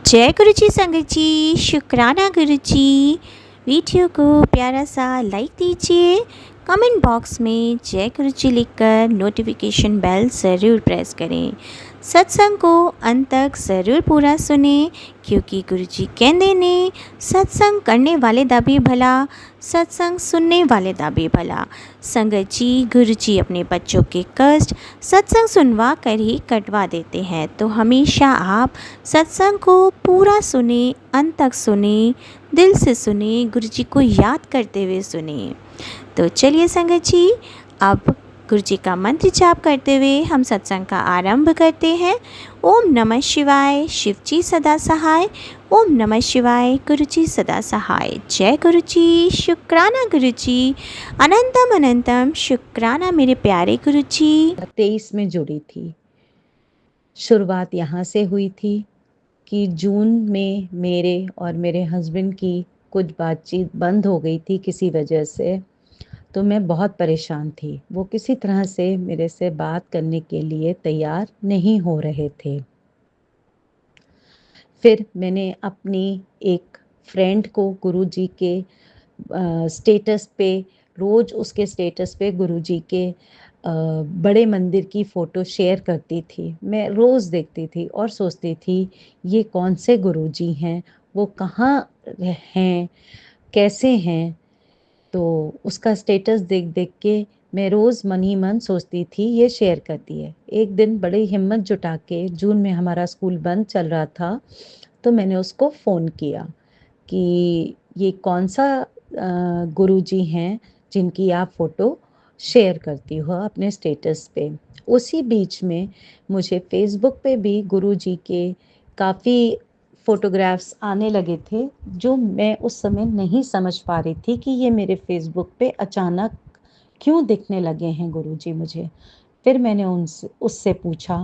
जय गुरु जी संगत जी, शुक्राना गुरु जी। वीडियो को प्यारा सा लाइक दीजिए, कमेंट बॉक्स में जय गुरु जी लिखकर नोटिफिकेशन बेल ज़रूर प्रेस करें। सत्संग को अंत तक ज़रूर पूरा सुने, क्योंकि गुरु जी कहते ने सत्संग करने वाले दा भी भला, सत्संग सुनने वाले दा भी भला। संगत जी, गुरु जी अपने बच्चों के कष्ट सत्संग सुनवा कर ही कटवा देते हैं, तो हमेशा आप सत्संग को पूरा सुने, अंत तक सुने, दिल से सुने, गुरु जी को याद करते हुए सुने। तो चलिए संगत जी, अब गुरु जी का मंत्र जाप करते हुए हम सत्संग का आरंभ करते हैं। ओम नमः शिवाय, शिव जी सदा सहाय। ओम नमः शिवाय, गुरु जी सदा सहाय। जय गुरु जी, शुक्राना गुरु जी, अनंतम अनंतम शुक्राना मेरे प्यारे गुरु जी। 23 में जुड़ी थी। शुरुआत यहाँ से हुई थी कि जून में मेरे और मेरे हस्बैंड की कुछ बातचीत बंद हो गई थी किसी वजह से, तो मैं बहुत परेशान थी। वो किसी तरह से मेरे से बात करने के लिए तैयार नहीं हो रहे थे। फिर मैंने अपनी एक फ्रेंड को गुरुजी के स्टेटस पे, रोज़ उसके स्टेटस पे गुरुजी के बड़े मंदिर की फ़ोटो शेयर करती थी। मैं रोज़ देखती थी और सोचती थी ये कौन से गुरुजी हैं, वो कहाँ हैं, कैसे हैं। तो उसका स्टेटस देख देख के मैं रोज़ मन ही मन सोचती थी ये शेयर करती है। एक दिन बड़ी हिम्मत जुटा के, जून में हमारा स्कूल बंद चल रहा था, तो मैंने उसको फ़ोन किया कि ये कौन सा गुरुजी हैं जिनकी आप फ़ोटो शेयर करती हो अपने स्टेटस पे। उसी बीच में मुझे फ़ेसबुक पे भी गुरुजी के काफ़ी फ़ोटोग्राफ्स आने लगे थे, जो मैं उस समय नहीं समझ पा रही थी कि ये मेरे फ़ेसबुक पे अचानक क्यों दिखने लगे हैं गुरुजी मुझे। फिर मैंने उससे पूछा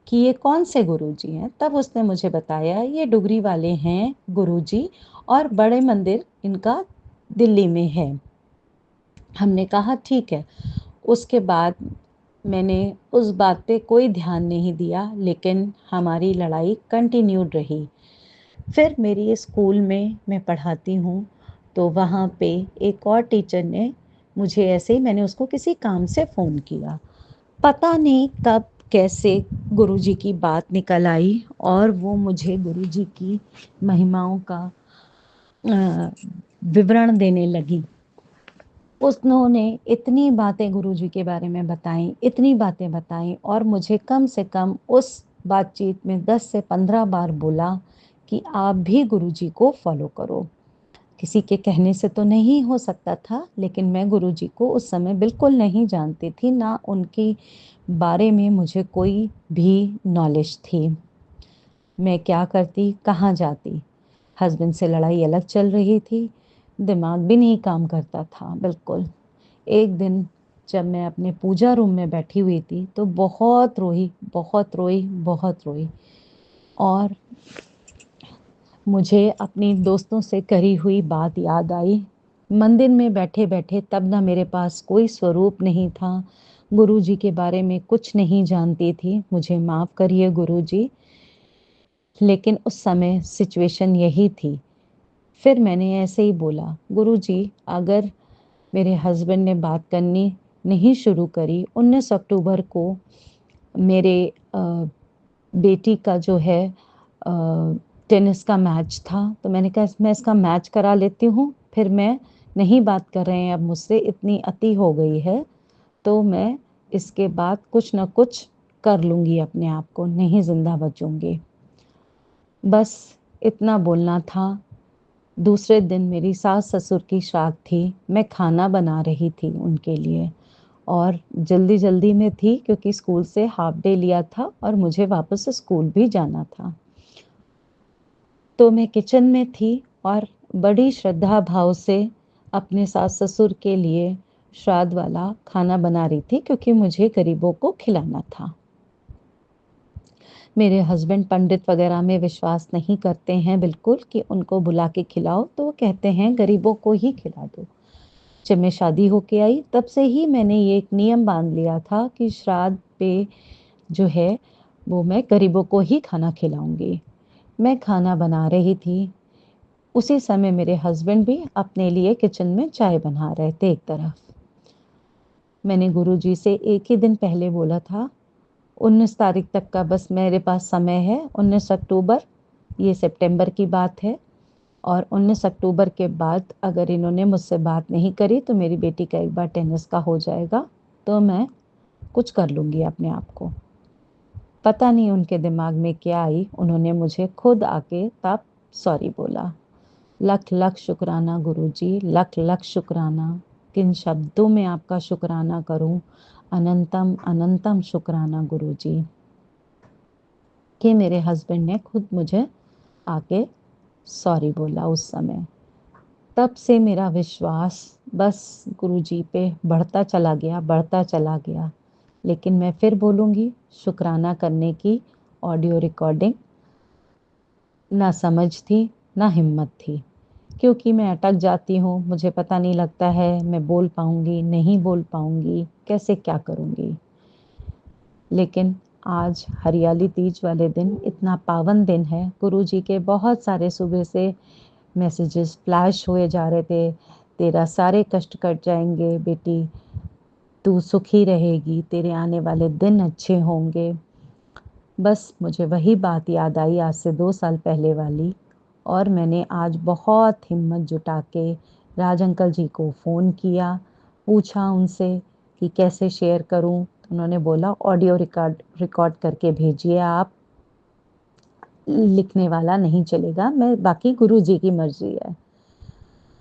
कि ये कौन से गुरुजी हैं? तब उसने मुझे बताया ये डुगरी वाले हैं गुरुजी, और बड़े मंदिर इनका दिल्ली में है। हमने कहा ठीक है। उसके बाद मैंने उस बात पे कोई ध्यान नहीं दिया, लेकिन हमारी लड़ाई कंटिन्यूड रही। फिर मेरी स्कूल में मैं पढ़ाती हूँ, तो वहाँ पे एक और टीचर ने मुझे, ऐसे ही मैंने उसको किसी काम से फ़ोन किया। पता नहीं कब कैसे गुरुजी की बात निकल आई और वो मुझे गुरुजी की महिमाओं का विवरण देने लगी। उन्होंने इतनी बातें गुरुजी के बारे में बताई, इतनी बातें बताई, और मुझे कम से कम उस बातचीत में 10 से 15 बार बोला कि आप भी गुरुजी को फॉलो करो। किसी के कहने से तो नहीं हो सकता था, लेकिन मैं गुरुजी को उस समय बिल्कुल नहीं जानती थी, ना उनके बारे में मुझे कोई भी नॉलेज थी। मैं क्या करती, कहाँ जाती? हस्बैंड से लड़ाई अलग चल रही थी, दिमाग भी नहीं काम करता था बिल्कुल। एक दिन जब मैं अपने पूजा रूम में बैठी हुई थी, तो बहुत रोई, बहुत रोई, बहुत रोई, और मुझे अपनी दोस्तों से करी हुई बात याद आई। मंदिर में बैठे-बैठे तब ना मेरे पास कोई स्वरूप नहीं था, गुरुजी के बारे में कुछ नहीं जानती थी, मुझे माफ़ करिए गुरुजी, लेकिन उस समय सिचुएशन यही थी। फिर मैंने ऐसे ही बोला, गुरुजी अगर मेरे हस्बैंड ने बात करनी नहीं शुरू करी, 19 अक्टूबर को मेरे बेटी का जो है टेनिस का मैच था, तो मैंने कहा मैं इसका मैच करा लेती हूँ, फिर मैं नहीं बात कर रहे हैं अब मुझसे, इतनी अति हो गई है, तो मैं इसके बाद कुछ न कुछ कर लूँगी अपने आप को, नहीं ज़िंदा बचूँगी। बस इतना बोलना था। दूसरे दिन मेरी सास-ससुर की श्राद्ध थी, मैं खाना बना रही थी उनके लिए, और जल्दी-जल्दी में थी क्योंकि स्कूल से हाफ डे लिया था और मुझे वापस स्कूल भी जाना था। तो मैं किचन में थी और बड़ी श्रद्धा भाव से अपने सास-ससुर के लिए श्राद्ध वाला खाना बना रही थी, क्योंकि मुझे गरीबों को खिलाना था। मेरे हस्बैंड पंडित वगैरह में विश्वास नहीं करते हैं बिल्कुल कि उनको बुला के खिलाओ, तो वो कहते हैं गरीबों को ही खिला दो। जब मैं शादी होके आई, तब से ही मैंने ये एक नियम बाँध लिया था कि श्राद्ध पे जो है वो मैं गरीबों को ही खाना खिलाऊँगी। मैं खाना बना रही थी, उसी समय मेरे हस्बैंड भी अपने लिए किचन में चाय बना रहे थे एक तरफ। मैंने गुरुजी से एक ही दिन पहले बोला था, 19 तारीख तक का बस मेरे पास समय है, 19 अक्टूबर, ये सितंबर की बात है, और 19 अक्टूबर के बाद अगर इन्होंने मुझसे बात नहीं करी तो मेरी बेटी का एक बार टेनिस का हो जाएगा, तो मैं कुछ कर लूँगी अपने आप को। पता नहीं उनके दिमाग में क्या आई, उन्होंने मुझे खुद आके तब सॉरी बोला। लख लख शुक्राना गुरुजी, लख लख शुक्राना। किन शब्दों में आपका शुक्राना करूं, अनंतम अनंतम शुक्राना गुरुजी, कि मेरे हस्बैंड ने खुद मुझे आके सॉरी बोला उस समय। तब से मेरा विश्वास बस गुरुजी पे बढ़ता चला गया, बढ़ता चला गया। लेकिन मैं फिर बोलूँगी, शुक्राना करने की ऑडियो रिकॉर्डिंग ना समझ थी, ना हिम्मत थी, क्योंकि मैं अटक जाती हूँ, मुझे पता नहीं लगता है मैं बोल पाऊँगी, नहीं बोल पाऊँगी, कैसे क्या करूँगी। लेकिन आज हरियाली तीज वाले दिन इतना पावन दिन है, गुरुजी के बहुत सारे सुबह से मैसेजेस फ्लैश हुए जा रहे थे, तेरा सारे कष्ट कट जाएंगे बेटी, तू सुखी रहेगी, तेरे आने वाले दिन अच्छे होंगे। बस मुझे वही बात याद आई आज से 2 साल पहले वाली, और मैंने आज बहुत हिम्मत जुटा के राज अंकल जी को फ़ोन किया, पूछा उनसे कि कैसे शेयर करूं, तो उन्होंने बोला ऑडियो रिकॉर्ड करके भेजिए आप, लिखने वाला नहीं चलेगा, मैं बाकी गुरुजी की मर्जी है।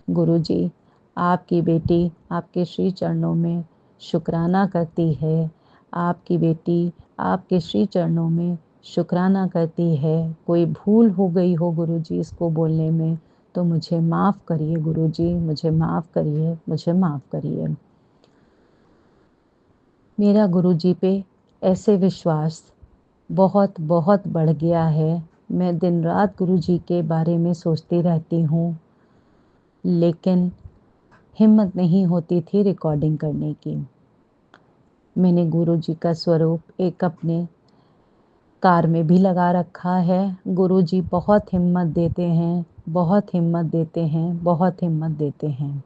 गुरुजी, आपकी बेटी आपके श्री चरणों में शुक्राना करती है, आपकी बेटी आपके श्री चरणों में शुक्राना करती है। कोई भूल हो गई हो गुरुजी इसको बोलने में तो मुझे माफ़ करिए गुरुजी, मुझे माफ़ करिए, मुझे माफ़ करिए। मेरा गुरुजी पे ऐसे विश्वास बहुत बहुत बढ़ गया है, मैं दिन रात गुरुजी के बारे में सोचती रहती हूँ, लेकिन हिम्मत नहीं होती थी रिकॉर्डिंग करने की। मैंने गुरुजी का स्वरूप एक अपने कार में भी लगा रखा है। गुरुजी बहुत हिम्मत देते हैं, बहुत हिम्मत देते हैं, बहुत हिम्मत देते हैं।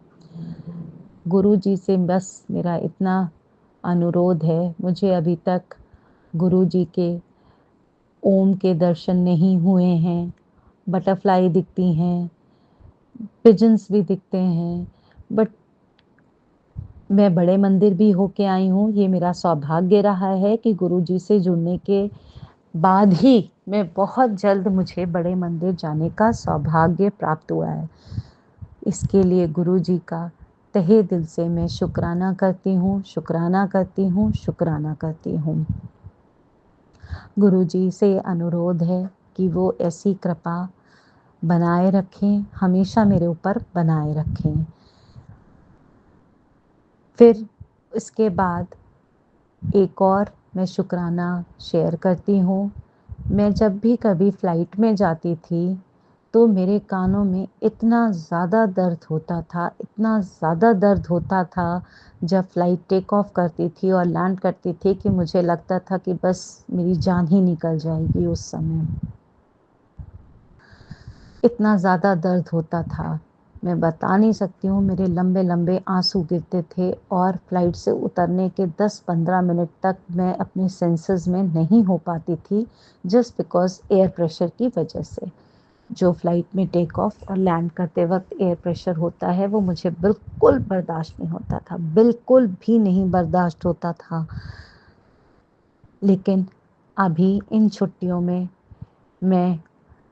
गुरुजी से बस मेरा इतना अनुरोध है, मुझे अभी तक गुरुजी के ओम के दर्शन नहीं हुए हैं, बटरफ्लाई दिखती हैं, पिजन्स भी दिखते हैं, बट मैं बड़े मंदिर भी होके आई हूँ। ये मेरा सौभाग्य रहा है कि गुरुजी से जुड़ने के बाद ही मैं बहुत जल्द मुझे बड़े मंदिर जाने का सौभाग्य प्राप्त हुआ है। इसके लिए गुरुजी का तहे दिल से मैं शुक्राना करती हूँ, शुक्राना करती हूँ, शुक्राना करती हूँ। गुरुजी से अनुरोध है कि वो ऐसी कृपा बनाए रखें, हमेशा मेरे ऊपर बनाए रखें। फिर इसके बाद एक और मैं शुक्राना शेयर करती हूँ। मैं जब भी कभी फ़्लाइट में जाती थी तो मेरे कानों में इतना ज़्यादा दर्द होता था, इतना ज़्यादा दर्द होता था जब फ़्लाइट टेक ऑफ करती थी और लैंड करती थी कि मुझे लगता था कि बस मेरी जान ही निकल जाएगी उस समय। इतना ज़्यादा दर्द होता था, मैं बता नहीं सकती हूँ। मेरे लंबे लंबे आंसू गिरते थे और फ़्लाइट से उतरने के 10-15 मिनट तक मैं अपने सेंसेस में नहीं हो पाती थी, जस्ट बिकॉज़ एयर प्रेशर की वजह से। जो फ़्लाइट में टेक ऑफ और लैंड करते वक्त एयर प्रेशर होता है वो मुझे बिल्कुल बर्दाश्त नहीं होता था, बिल्कुल भी नहीं बर्दाश्त होता था। लेकिन अभी इन छुट्टियों में मैं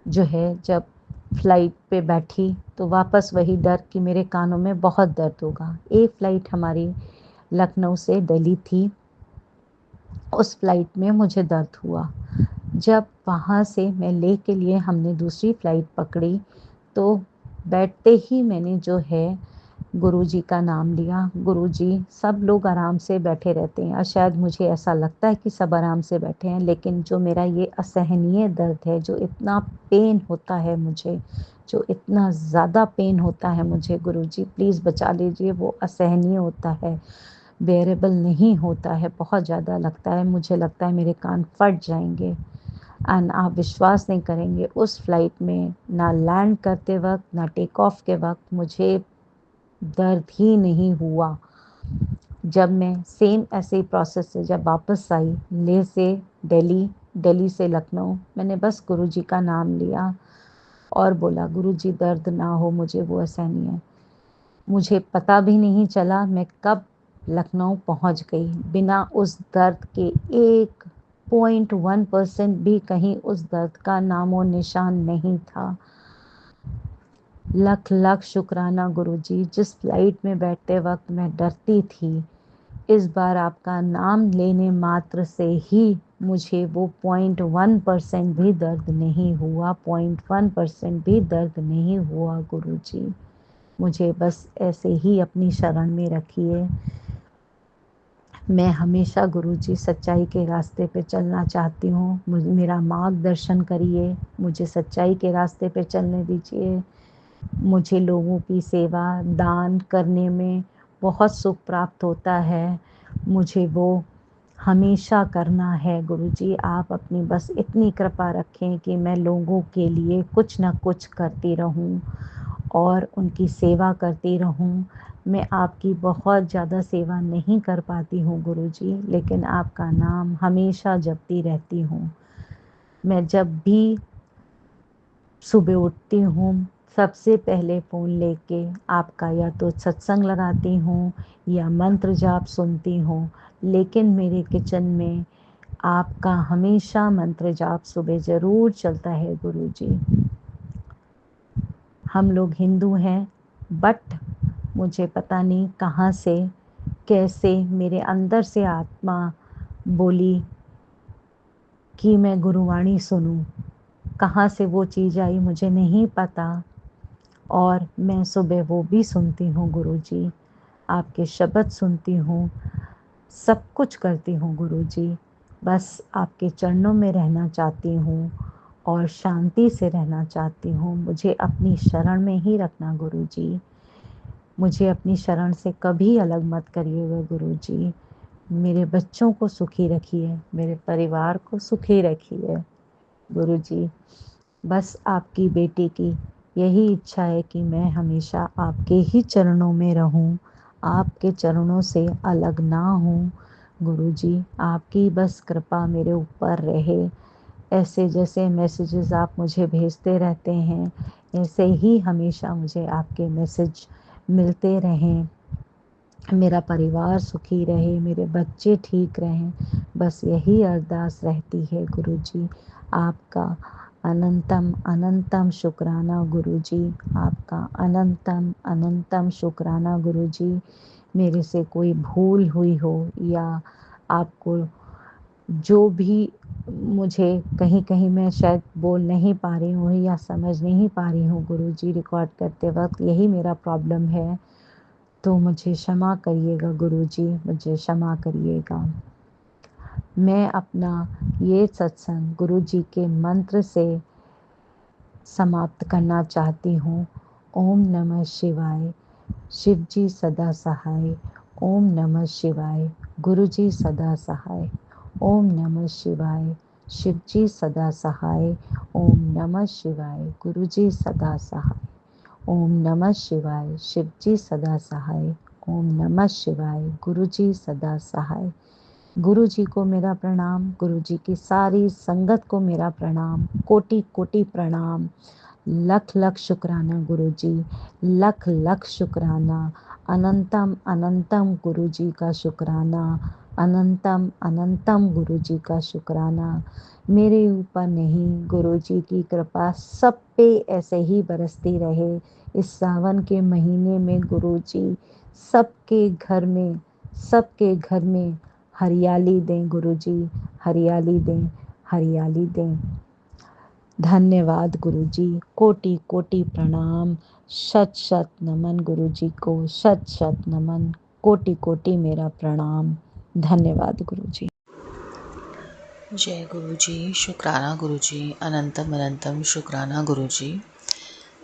जो है जब फ़्लाइट पे बैठी तो वापस वही डर कि मेरे कानों में बहुत दर्द होगा। एक फ़्लाइट हमारी लखनऊ से दिल्ली थी, उस फ़्लाइट में मुझे दर्द हुआ। जब वहाँ से मैं ले के लिए हमने दूसरी फ़्लाइट पकड़ी तो बैठते ही मैंने जो है गुरुजी का नाम लिया। गुरुजी, सब लोग आराम से बैठे रहते हैं और शायद मुझे ऐसा लगता है कि सब आराम से बैठे हैं, लेकिन जो मेरा ये असहनीय दर्द है, जो इतना पेन होता है मुझे, जो इतना ज़्यादा पेन होता है मुझे, गुरुजी प्लीज़ बचा लीजिए। वो असहनीय होता है, बेरेबल नहीं होता है, बहुत ज़्यादा लगता है, मुझे लगता है मेरे कान फट जाएंगे। एंड आप विश्वास नहीं करेंगे, उस फ्लाइट में ना लैंड करते वक्त ना टेक ऑफ के वक्त मुझे दर्द ही नहीं हुआ। जब मैं सेम ऐसे ही प्रोसेस से जब वापस आई लेह से दिल्ली, दिल्ली से लखनऊ, मैंने बस गुरुजी का नाम लिया और बोला गुरुजी दर्द ना हो मुझे, वो ऐसा नहीं है। मुझे पता भी नहीं चला मैं कब लखनऊ पहुंच गई, बिना उस दर्द के 1.1% भी कहीं उस दर्द का नामो निशान नहीं था। लख लख शुक्राना गुरुजी, जिस फ्लाइट में बैठते वक्त मैं डरती थी, इस बार आपका नाम लेने मात्र से ही मुझे वो 0.1% भी दर्द नहीं हुआ, 0.1% भी दर्द नहीं हुआ गुरुजी। मुझे बस ऐसे ही अपनी शरण में रखिए। मैं हमेशा गुरुजी सच्चाई के रास्ते पे चलना चाहती हूँ, मेरा मार्गदर्शन करिए, मुझे सच्चाई के रास्ते पे चलने दीजिए। मुझे लोगों की सेवा दान करने में बहुत सुख प्राप्त होता है, मुझे वो हमेशा करना है गुरुजी। आप अपनी बस इतनी कृपा रखें कि मैं लोगों के लिए कुछ न कुछ करती रहूं और उनकी सेवा करती रहूं। मैं आपकी बहुत ज़्यादा सेवा नहीं कर पाती हूँ गुरुजी, लेकिन आपका नाम हमेशा जपती रहती हूँ। मैं जब भी सुबह उठती हूँ सबसे पहले फ़ोन लेके आपका या तो सत्संग लगाती हूँ या मंत्र जाप सुनती हूँ, लेकिन मेरे किचन में आपका हमेशा मंत्र जाप सुबह ज़रूर चलता है गुरुजी। हम लोग हिंदू हैं, बट मुझे पता नहीं कहाँ से कैसे मेरे अंदर से आत्मा बोली कि मैं गुरुवाणी सुनूं। कहाँ से वो चीज़ आई मुझे नहीं पता, और मैं सुबह वो भी सुनती हूँ गुरुजी, आपके शब्द सुनती हूँ, सब कुछ करती हूँ गुरुजी। बस आपके चरणों में रहना चाहती हूँ और शांति से रहना चाहती हूँ। मुझे अपनी शरण में ही रखना गुरुजी, मुझे अपनी शरण से कभी अलग मत करिएगा गुरुजी। मेरे बच्चों को सुखी रखिए, मेरे परिवार को सुखी रखिए गुरुजी। बस आपकी बेटी की यही इच्छा है कि मैं हमेशा आपके ही चरणों में रहूं, आपके चरणों से अलग ना हूं गुरुजी। आपकी बस कृपा मेरे ऊपर रहे। ऐसे जैसे मैसेजेस आप मुझे भेजते रहते हैं, ऐसे ही हमेशा मुझे आपके मैसेज मिलते रहें, मेरा परिवार सुखी रहे, मेरे बच्चे ठीक रहें, बस यही अरदास रहती है गुरुजी। आपका अनंतम अनंतम शुक्राना गुरुजी, आपका अनंतम अनंतम शुक्राना गुरुजी। मेरे से कोई भूल हुई हो या आपको जो भी मुझे कहीं कहीं मैं शायद बोल नहीं पा रही हूँ या समझ नहीं पा रही हूँ गुरुजी रिकॉर्ड करते वक्त, यही मेरा प्रॉब्लम है, तो मुझे क्षमा करिएगा गुरुजी, मुझे क्षमा करिएगा। मैं अपना ये सत्संग गुरुजी के मंत्र से समाप्त करना चाहती हूँ। ओम नमः शिवाय, शिव जी सदा सहाय। ओम नमः शिवाय, गुरुजी सदा सहाय। ओम नमः शिवाय, शिव जी सदा सहाय। ओम नमः शिवाय, गुरुजी सदा सहाय। ओम नमः शिवाय, शिव जी सदा सहाय। ओम नमः शिवाय, गुरुजी सदा सहाय। गुरु जी को मेरा प्रणाम, गुरु जी की सारी संगत को मेरा प्रणाम, कोटि कोटि प्रणाम। लख लख शुक्राना गुरु जी, लख लख शुक्राना। अनंतम अनंतम गुरु जी का शुक्राना, अनंतम अनंतम गुरु जी का शुक्राना। मेरे ऊपर नहीं, गुरु जी की कृपा सब पे ऐसे ही बरसती रहे। इस सावन के महीने में गुरु जी सबके घर में हरियाली दें गुरुजी, हरियाली दें, हरियाली दें। धन्यवाद गुरुजी, कोटि कोटि प्रणाम, शत शत नमन गुरुजी को, शत शत नमन, कोटि कोटि मेरा प्रणाम। धन्यवाद गुरुजी। जय गुरुजी, शुक्राना गुरुजी, अनंतम अनंतम शुक्राना गुरुजी।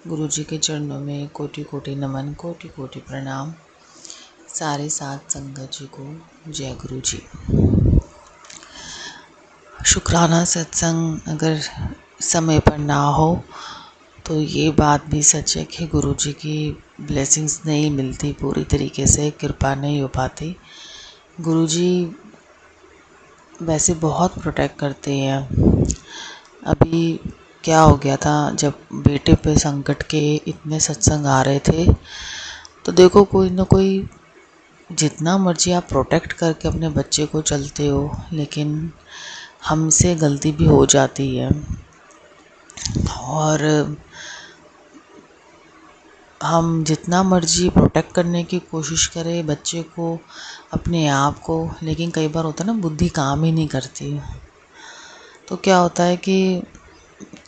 गुरुजी के चरणों में कोटि कोटि नमन, कोटि कोटि प्रणाम। सारे साथ संगत जी को जय गुरुजी। शुक्राना सत्संग अगर समय पर ना हो तो ये बात भी सच है कि गुरुजी की ब्लेसिंग्स नहीं मिलती, पूरी तरीके से कृपा नहीं हो पाती। गुरुजी वैसे बहुत प्रोटेक्ट करते हैं। अभी क्या हो गया था, जब बेटे पे संकट के इतने सत्संग आ रहे थे, तो देखो कोई ना कोई, जितना मर्जी आप प्रोटेक्ट करके अपने बच्चे को चलते हो, लेकिन हमसे गलती भी हो जाती है। और हम जितना मर्जी प्रोटेक्ट करने की कोशिश करें बच्चे को, अपने आप को, लेकिन कई बार होता है ना, बुद्धि काम ही नहीं करती। तो क्या होता है कि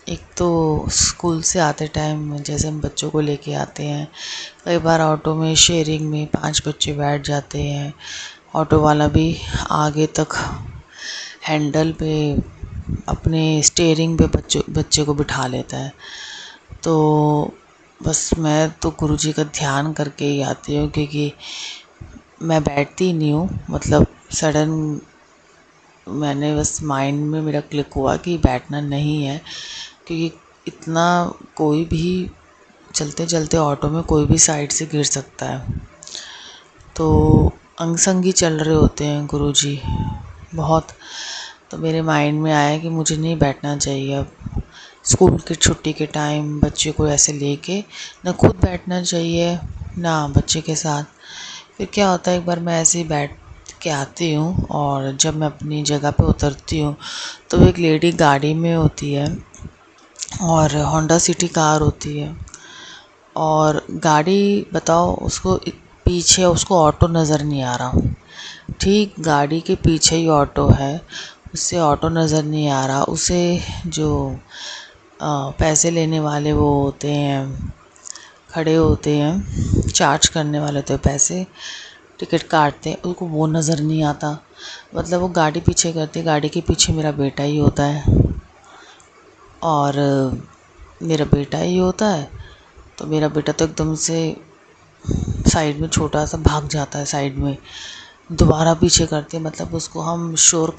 एक तो स्कूल से आते टाइम जैसे हम बच्चों को लेके आते हैं, कई बार ऑटो में शेयरिंग में 5 बच्चे बैठ जाते हैं, ऑटो वाला भी आगे तक हैंडल पे अपने स्टीयरिंग पे बच्चे को बिठा लेता है। तो बस मैं तो गुरुजी का ध्यान करके ही आती हूँ, क्योंकि मैं बैठती नहीं हूँ, मतलब सडन मैंने बस माइंड में मेरा क्लिक हुआ कि बैठना नहीं है, क्योंकि इतना कोई भी चलते चलते ऑटो में कोई भी साइड से गिर सकता है। तो अंग संग ही चल रहे होते हैं गुरुजी बहुत। तो मेरे माइंड में आया कि मुझे नहीं बैठना चाहिए अब, स्कूल की छुट्टी के टाइम बच्चे को ऐसे लेके ना खुद बैठना चाहिए ना बच्चे के साथ। फिर क्या होता है, एक बार मैं ऐसे ही बैठ के आती हूँ और जब मैं अपनी जगह पे उतरती हूँ तो एक लेडी गाड़ी में होती है और होंडा सिटी कार होती है, और गाड़ी बताओ उसको पीछे उसको ऑटो नज़र नहीं आ रहा, ठीक गाड़ी के पीछे ही ऑटो है, उससे ऑटो नज़र नहीं आ रहा। उसे जो पैसे लेने वाले वो होते हैं, खड़े होते हैं, चार्ज करने वाले होते हैं, पैसे टिकट काटते हैं, उनको वो नज़र नहीं आता। मतलब वो गाड़ी पीछे करती है, गाड़ी के पीछे मेरा बेटा ही होता है, और मेरा बेटा ही होता है। तो मेरा बेटा तो एकदम से साइड में छोटा सा भाग जाता है, साइड में दोबारा पीछे करते हैं, मतलब उसको हम शोर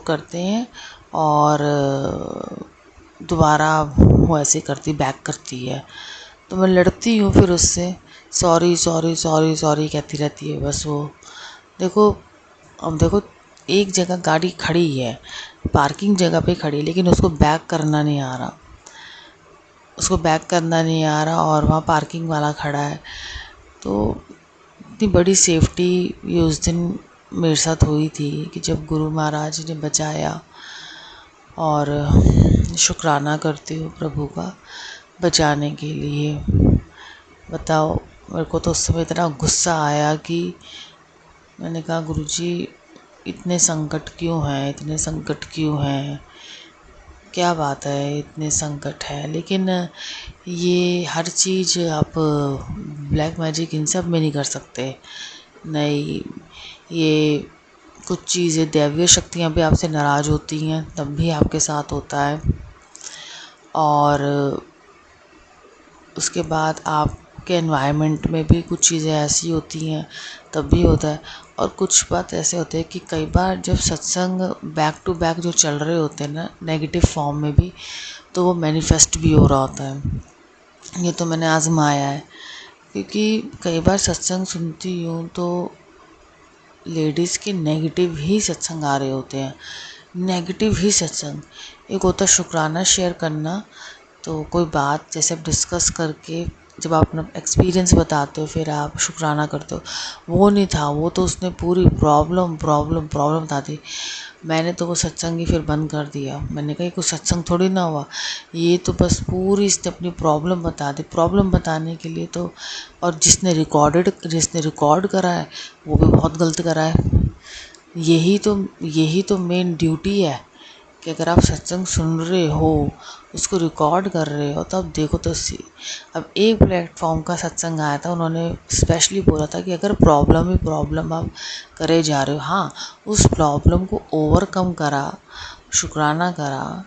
करते हैं, और दोबारा वो ऐसे करती, बैक करती है। तो मैं लड़ती हूँ फिर उससे, सॉरी सॉरी सॉरी सॉरी कहती रहती है बस वो। देखो अब देखो, एक जगह गाड़ी खड़ी है, पार्किंग जगह पे खड़ी है, लेकिन उसको बैक करना नहीं आ रहा, और वहाँ पार्किंग वाला खड़ा है। तो इतनी बड़ी सेफ्टी ये उस दिन मेरे साथ हुई थी कि जब गुरु महाराज ने बचाया, और शुक्राना करती हूँ प्रभु का बचाने के लिए। बताओ, मेरे को तो उस समय इतना गुस्सा आया कि मैंने कहा गुरुजी इतने संकट क्यों हैं, क्या बात है इतने संकट है। लेकिन ये हर चीज़ आप ब्लैक मैजिक इन सब में नहीं कर सकते। नहीं, ये कुछ चीज़ें दैवीय शक्तियाँ भी आपसे नाराज़ होती हैं तब भी आपके साथ होता है, और उसके बाद आपके एनवायरनमेंट में भी कुछ चीज़ें ऐसी होती हैं तब भी होता है। और कुछ बात ऐसे होते हैं कि कई बार जब सत्संग बैक टू बैक जो चल रहे होते हैं ना, नेगेटिव फॉर्म में भी, तो वो मैनिफेस्ट भी हो रहा होता है। ये तो मैंने आजमाया है, क्योंकि कई बार सत्संग सुनती हूँ तो लेडीज़ के नेगेटिव ही सत्संग आ रहे होते हैं, नेगेटिव ही सत्संग। एक होता है शुक्राना शेयर करना, तो कोई बात जैसे आप डिस्कस करके जब आप अपना एक्सपीरियंस बताते हो फिर आप शुक्राना करते हो, वो नहीं था। वो तो उसने पूरी प्रॉब्लम बता दी। मैंने तो वो सत्संग ही फिर बंद कर दिया। मैंने कहा कुछ सत्संग थोड़ी ना हुआ, ये तो बस पूरी इसने अपनी प्रॉब्लम बता दी। प्रॉब्लम बताने के लिए तो, और जिसने रिकॉर्ड करा है वो भी बहुत गलत करा है। यही तो मेन ड्यूटी है कि अगर आप सत्संग सुन रहे हो, उसको रिकॉर्ड कर रहे हो, तब देखो तो अब एक प्लेटफॉर्म का सत्संग आया था, उन्होंने स्पेशली बोला था कि अगर प्रॉब्लम आप करे जा रहे हो, हाँ उस प्रॉब्लम को ओवरकम करा, शुक्राना करा,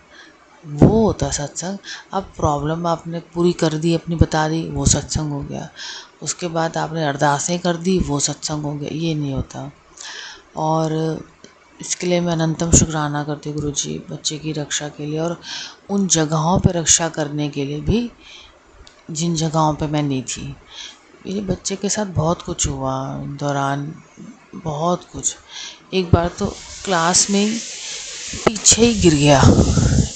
वो होता सत्संग। अब प्रॉब्लम आपने पूरी कर दी, अपनी बता दी, वो सत्संग हो गया। उसके बाद आपने अरदासें कर दी, वो सत्संग हो गया। ये नहीं होता। और इसके लिए मैं अनंतम शुक्राना करती हूँ गुरुजी बच्चे की रक्षा के लिए, और उन जगहों पे रक्षा करने के लिए भी जिन जगहों पे मैं नहीं थी। मेरे बच्चे के साथ बहुत कुछ हुआ दौरान, बहुत कुछ। एक बार तो क्लास में पीछे ही गिर गया,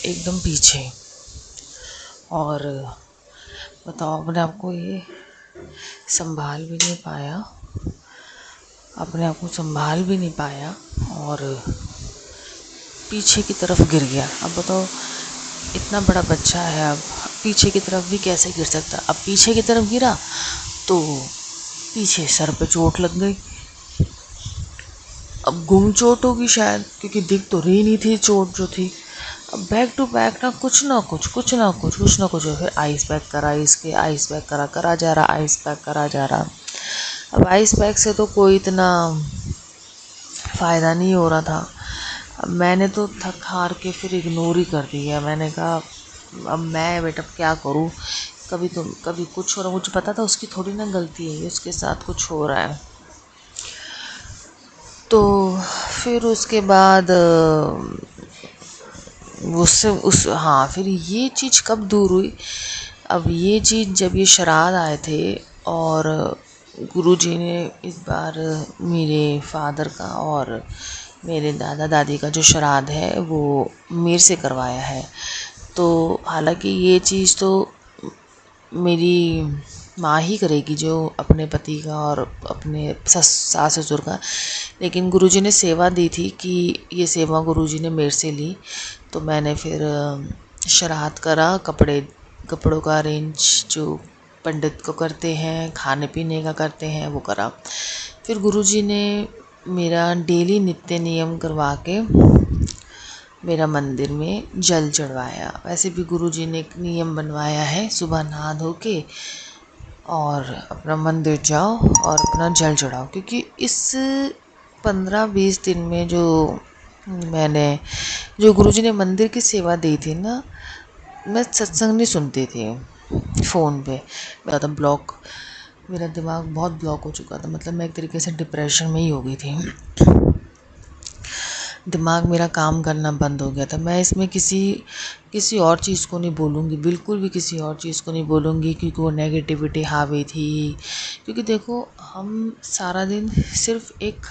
एकदम पीछे। और बताओ, अपने आप को ये संभाल भी नहीं पाया, अपने आप को संभाल भी नहीं पाया और पीछे की तरफ गिर गया। अब बताओ, इतना बड़ा बच्चा है, अब पीछे की तरफ भी कैसे गिर सकता। अब पीछे की तरफ गिरा तो पीछे सर पे चोट लग गई। अब गुम चोट होगी शायद, क्योंकि दिख तो रही नहीं थी चोट जो थी। अब बैक टू बैक ना कुछ ना कुछ फिर आइस पैक करा, इसके आइस पैक करा जा रहा, आइस पैक करा जा रहा। अब आइस पैक से तो कोई इतना फ़ायदा नहीं हो रहा था। अब मैंने तो थक हार के फिर इग्नोर ही कर दिया। मैंने कहा अब मैं बेटा क्या करूँ, कभी कुछ हो रहा, मुझे पता था उसकी थोड़ी ना गलती है, उसके साथ कुछ हो रहा है। तो फिर उसके बाद फिर ये चीज़ कब दूर हुई। अब ये चीज़ जब ये श्राद्ध आए थे और गुरुजी ने इस बार मेरे फादर का और मेरे दादा दादी का जो श्राद्ध है वो मेरे से करवाया है। तो हालांकि ये चीज़ तो मेरी माँ ही करेगी, जो अपने पति का और अपने सास ससुर का, लेकिन गुरुजी ने सेवा दी थी कि ये सेवा गुरुजी ने मेरे से ली। तो मैंने फिर श्राद्ध करा, कपड़ों का अरेंज जो पंडित को करते हैं, खाने पीने का करते हैं, वो करा। फिर गुरुजी ने मेरा डेली नित्य नियम करवा के मेरा मंदिर में जल चढ़वाया। वैसे भी गुरुजी ने एक नियम बनवाया है, सुबह नहा धो के और अपना मंदिर जाओ और अपना जल चढ़ाओ, क्योंकि इस 15-20 दिन में जो गुरुजी ने मंदिर की सेवा दी थी ना, मैं सत्संग नहीं सुनती थी फ़ोन पे। ज़्यादा ब्लॉक, मेरा दिमाग बहुत ब्लॉक हो चुका था, मतलब मैं एक तरीके से डिप्रेशन में ही हो गई थी। दिमाग मेरा काम करना बंद हो गया था। मैं इसमें किसी और चीज़ को नहीं बोलूँगी, बिल्कुल भी किसी और चीज़ को नहीं बोलूँगी, क्योंकि वो नेगेटिविटी हावी थी। क्योंकि देखो, हम सारा दिन सिर्फ एक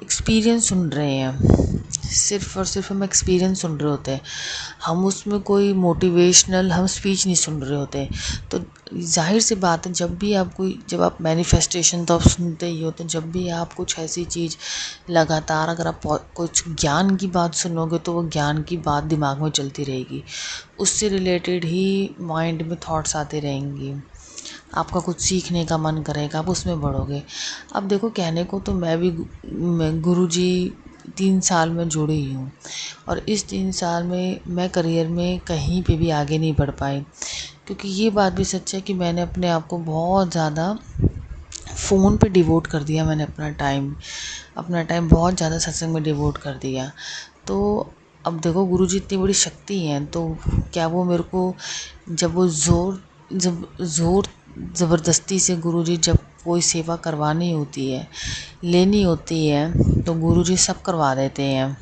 एक्सपीरियंस सुन रहे हैं, सिर्फ और सिर्फ हम एक्सपीरियंस सुन रहे होते हैं, हम उसमें कोई मोटिवेशनल हम स्पीच नहीं सुन रहे होते। तो जाहिर सी बात है, जब आप मैनिफेस्टेशन तो आप सुनते ही हो, तो जब भी आप कुछ ऐसी चीज़ लगातार अगर आप कुछ ज्ञान की बात सुनोगे तो वो ज्ञान की बात दिमाग में चलती रहेगी, उससे रिलेटेड ही माइंड में थॉट्स आते रहेंगी, आपका कुछ सीखने का मन करेगा, आप उसमें बढ़ोगे। अब देखो, कहने को तो मैं गुरुजी 3 साल में जुड़ी हूँ, और इस 3 साल में मैं करियर में कहीं पे भी आगे नहीं बढ़ पाई, क्योंकि ये बात भी सच है कि मैंने अपने आप को बहुत ज़्यादा फ़ोन पे डिवोट कर दिया। मैंने अपना टाइम बहुत ज़्यादा सत्संग में डिवोट कर दिया। तो अब देखो, गुरुजी इतनी बड़ी शक्ति हैं, तो क्या वो मेरे को जब ज़ोर ज़बरदस्ती से गुरुजी जब कोई सेवा करवानी होती है, लेनी होती है, तो गुरुजी सब करवा देते हैं।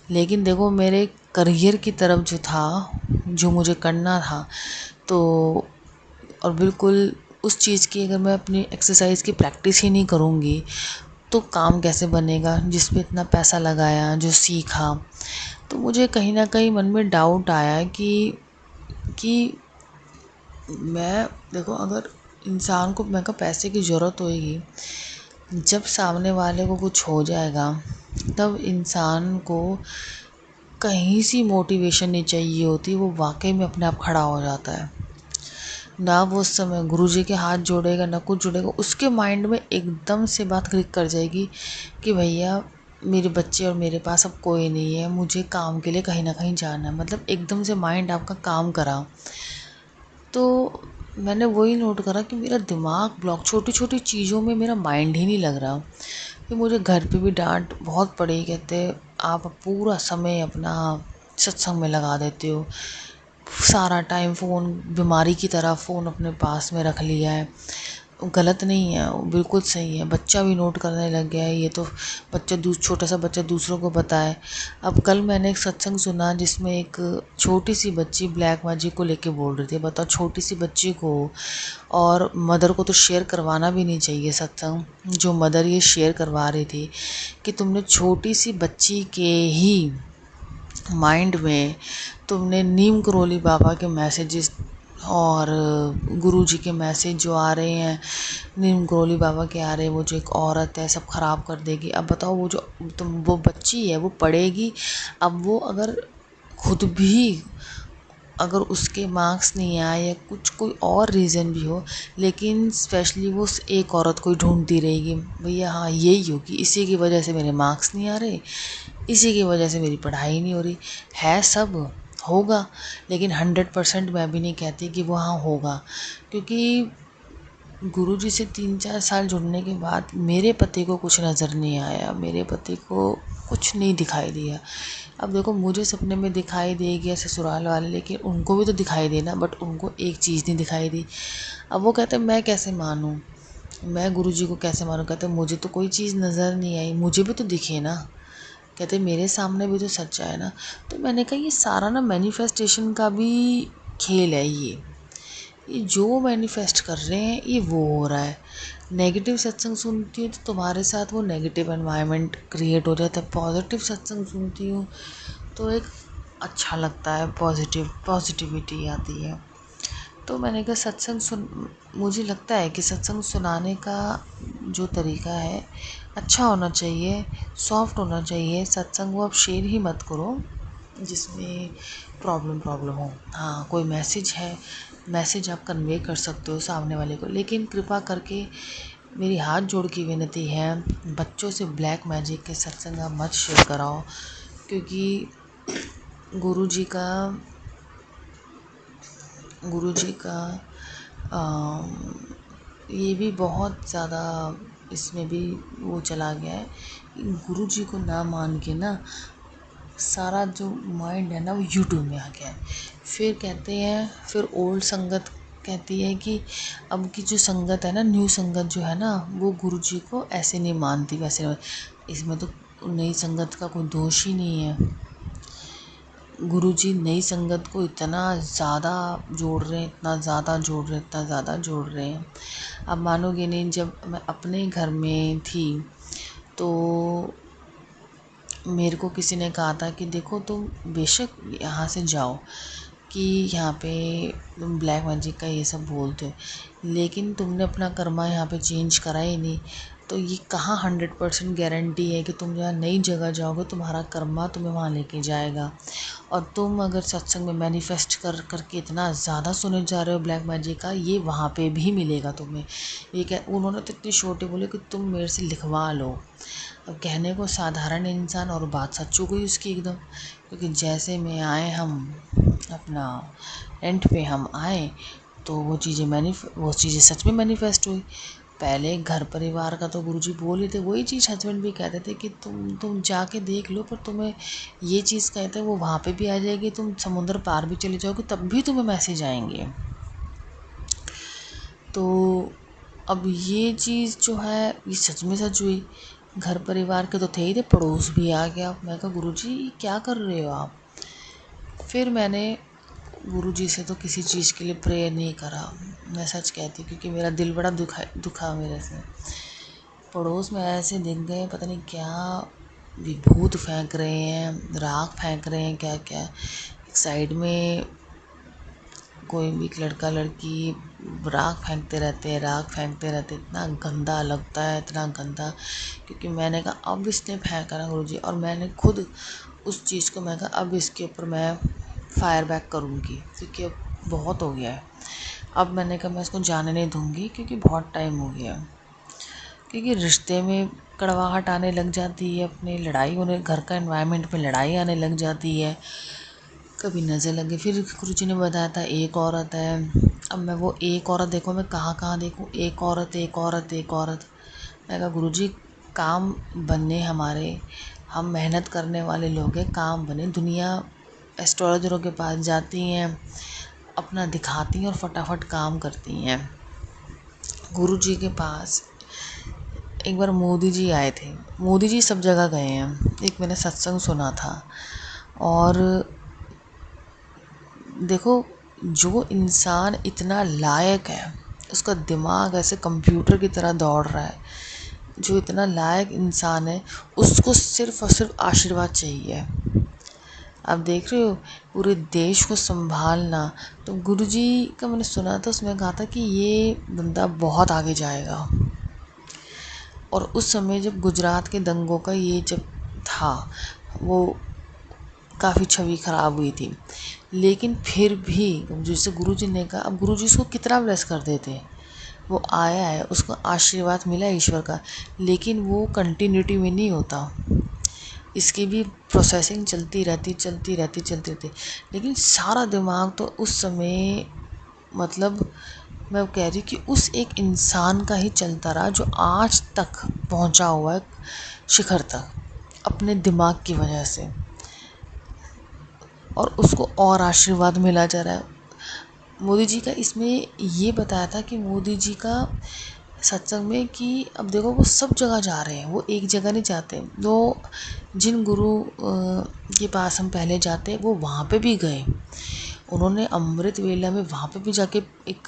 लेकिन देखो, मेरे करियर की तरफ जो था, जो मुझे करना था, तो और बिल्कुल उस चीज़ की अगर मैं अपनी एक्सरसाइज की प्रैक्टिस ही नहीं करूँगी तो काम कैसे बनेगा, जिस पे इतना पैसा लगाया, जो सीखा। तो मुझे कहीं ना कहीं मन में डाउट आया कि मैं देखो, अगर इंसान को मैं पैसे की ज़रूरत होएगी, जब सामने वाले को कुछ हो जाएगा तब इंसान को कहीं सी मोटिवेशन नहीं चाहिए होती, वो वाकई में अपने आप खड़ा हो जाता है। ना वो उस समय गुरुजी के हाथ जोड़ेगा, ना कुछ जोड़ेगा, उसके माइंड में एकदम से बात क्लिक कर जाएगी कि भैया मेरे बच्चे और मेरे पास अब कोई नहीं है, मुझे काम के लिए कहीं ना कहीं जाना है। मतलब एकदम से माइंड आपका काम करा। तो मैंने वही नोट करा कि मेरा दिमाग ब्लॉक, छोटी छोटी चीज़ों में मेरा माइंड ही नहीं लग रहा। फिर मुझे घर पे भी डांट बहुत पड़ी, कहते आप पूरा समय अपना सत्संग में लगा देते हो, सारा टाइम फ़ोन, बीमारी की तरह फ़ोन अपने पास में रख लिया है। गलत नहीं है, वो बिल्कुल सही है। बच्चा भी नोट करने लग गया है, ये तो बच्चा छोटा सा बच्चा दूसरों को बताए। अब कल मैंने एक सत्संग सुना जिसमें एक छोटी सी बच्ची ब्लैक मैजिक को लेके बोल रही थी। बताओ, छोटी सी बच्ची को, और मदर को तो शेयर करवाना भी नहीं चाहिए सत्संग। जो मदर ये शेयर करवा रही थी कि तुमने छोटी सी बच्ची के ही माइंड में तुमने नीम करोली बाबा के मैसेजेस और गुरुजी के मैसेज जो आ रहे हैं, नीम करोली बाबा के आ रहे हैं, वो जो एक औरत है सब ख़राब कर देगी। अब बताओ, वो जो वो बच्ची है वो पढ़ेगी। अब वो अगर खुद भी, अगर उसके मार्क्स नहीं आए या कुछ कोई और रीज़न भी हो, लेकिन स्पेशली वो उस एक औरत को ही ढूंढती रहेगी, भैया हाँ यही होगी, इसी की वजह से मेरे मार्क्स नहीं आ रहे, इसी की वजह से मेरी पढ़ाई नहीं हो रही है। सब होगा, लेकिन 100% मैं भी नहीं कहती कि वो हाँ होगा। क्योंकि गुरुजी से 3-4 साल जुड़ने के बाद मेरे पति को कुछ नज़र नहीं आया, मेरे पति को कुछ नहीं दिखाई दिया। अब देखो, मुझे सपने में दिखाई दे गया ससुराल वाले, लेकिन उनको भी तो दिखाई देना, बट उनको एक चीज़ नहीं दिखाई दी। अब वो कहते मैं कैसे मानूँ, मैं गुरुजी को कैसे मानूँ। कहते मुझे तो कोई चीज़ नज़र नहीं आई, मुझे भी तो दिखे ना। कहते मेरे सामने भी तो सच्चा है ना। तो मैंने कहा ये सारा ना मैनिफेस्टेशन का भी खेल है। ये जो मैनिफेस्ट कर रहे हैं ये वो हो रहा है। नेगेटिव सत्संग सुनती हूँ तो तुम्हारे साथ वो नेगेटिव एनवायरनमेंट क्रिएट हो जाता है। पॉजिटिव सत्संग सुनती हूँ तो एक अच्छा लगता है, पॉजिटिविटी आती है। तो मैंने कहा मुझे लगता है कि सत्संग सुनाने का जो तरीका है अच्छा होना चाहिए, सॉफ्ट होना चाहिए। सत्संग वो आप शेयर ही मत करो जिसमें प्रॉब्लम हो। हाँ, कोई मैसेज आप कन्वे कर सकते हो सामने वाले को, लेकिन कृपा करके मेरी हाथ जोड़ की विनती है, बच्चों से ब्लैक मैजिक के सत्संग आप मत शेयर कराओ। क्योंकि गुरुजी का ये भी बहुत ज़्यादा इसमें भी वो चला गया है। गुरुजी को ना मान के ना सारा जो माइंड है ना वो यूट्यूब में आ गया है। फिर कहते हैं, फिर ओल्ड संगत कहती है कि अब की जो संगत है ना, न्यू संगत जो है ना, वो गुरुजी को ऐसे नहीं मानती वैसे नहीं। इसमें तो नई संगत का कोई दोष ही नहीं है। गुरुजी नई संगत को इतना ज़्यादा जोड़ रहे हैं, इतना ज़्यादा जोड़ रहे हैं। अब मानोगे नहीं, जब मैं अपने घर में थी तो मेरे को किसी ने कहा था कि देखो तुम बेशक यहाँ से जाओ कि यहाँ पे तुम ब्लैक मैजिक का ये सब बोलते हो, लेकिन तुमने अपना कर्मा यहाँ पे चेंज करा ही नहीं। तो ये कहाँ 100% गारंटी है कि तुम जहाँ नई जगह जाओगे तुम्हारा कर्मा तुम्हें वहाँ लेके जाएगा। और तुम अगर सत्संग में मैनिफेस्ट करके इतना ज़्यादा सुने जा रहे हो ब्लैक मैजिक का, ये वहाँ पे भी मिलेगा तुम्हें। ये क्या, उन्होंने तो इतनी छोटे बोले कि तुम मेरे से लिखवा लो। अब कहने को साधारण इंसान और बात सच हो गई उसकी एकदम। क्योंकि जैसे में आए हम अपना रेंट पे हम आए तो वो चीज़ें सच में मैनिफेस्ट हुई। पहले घर परिवार का तो गुरुजी बोले थे, वही चीज़ हस्बैंड भी कहते थे कि तुम जाके देख लो, पर तुम्हें ये चीज़ कहते हैं वो वहाँ पे भी आ जाएगी, तुम समुद्र पार भी चले जाओगे तब भी तुम्हें मैसेज आएंगे। तो अब ये चीज़ जो है ये सच में सच हुई। घर परिवार के तो थे ही थे, पड़ोस भी आ गया। मैं कहा गुरुजी क्या कर रहे हो आप। फिर मैंने गुरुजी से तो किसी चीज़ के लिए प्रेयर नहीं करा, मैं सच कहती, क्योंकि मेरा दिल बड़ा दुखा मेरे से। पड़ोस में ऐसे दिख गए, पता नहीं क्या विभूत फेंक रहे हैं, राख फेंक रहे हैं, क्या क्या। एक साइड में कोई भी लड़का लड़की राख फेंकते रहते हैं, इतना गंदा लगता है, इतना गंदा। क्योंकि मैंने कहा अब इसने फेंका ना गुरुजी, और मैंने खुद उस चीज़ को मैं कहा अब इसके ऊपर मैं फायर बैक करूँगी, क्योंकि अब बहुत हो गया है। अब मैंने कहा मैं इसको जाने नहीं दूँगी, क्योंकि बहुत टाइम हो गया। क्योंकि रिश्ते में कड़वाहट आने लग जाती है, अपनी लड़ाई होने, घर का एनवायरनमेंट में लड़ाई आने लग जाती है, कभी नज़र लगे। फिर गुरुजी ने बताया था एक औरत है। अब मैं वो एक औरत देखो, मैं कहाँ देखूँ, एक औरत। मैं कहा गुरुजी काम बनने हमारे, हम मेहनत करने वाले लोग हैं, काम बने। दुनिया एस्ट्रोलॉजरों के पास जाती हैं, अपना दिखाती हैं और फटाफट काम करती हैं। गुरु जी के पास एक बार मोदी जी आए थे। मोदी जी सब जगह गए हैं, एक मैंने सत्संग सुना था। और देखो, जो इंसान इतना लायक है, उसका दिमाग ऐसे कंप्यूटर की तरह दौड़ रहा है, जो इतना लायक इंसान है, उसको सिर्फ और सिर्फ आशीर्वाद चाहिए। आप देख रहे हो पूरे देश को संभालना। तो गुरुजी का मैंने सुना था, उसमें कहा था कि ये बंदा बहुत आगे जाएगा। और उस समय जब गुजरात के दंगों का ये जब था, वो काफ़ी छवि ख़राब हुई थी, लेकिन फिर भी जैसे गुरुजी ने कहा, अब गुरुजी उसको कितना ब्लेस कर देते। वो आया है, उसको आशीर्वाद मिला है ईश्वर का, लेकिन वो कंटिन्यूटी में नहीं होता, इसकी भी प्रोसेसिंग चलती रहती। लेकिन सारा दिमाग तो उस समय, मतलब मैं कह रही कि उस एक इंसान का ही चलता रहा, जो आज तक पहुंचा हुआ है शिखर तक अपने दिमाग की वजह से, और उसको और आशीर्वाद मिला जा रहा है। मोदी जी का इसमें ये बताया था कि मोदी जी का सत्संग में कि अब देखो वो सब जगह जा रहे हैं, वो एक जगह नहीं जाते। वो जिन गुरु के पास हम पहले जाते वो वहाँ पे भी गए, उन्होंने अमृत वेला में वहाँ पे भी जाके एक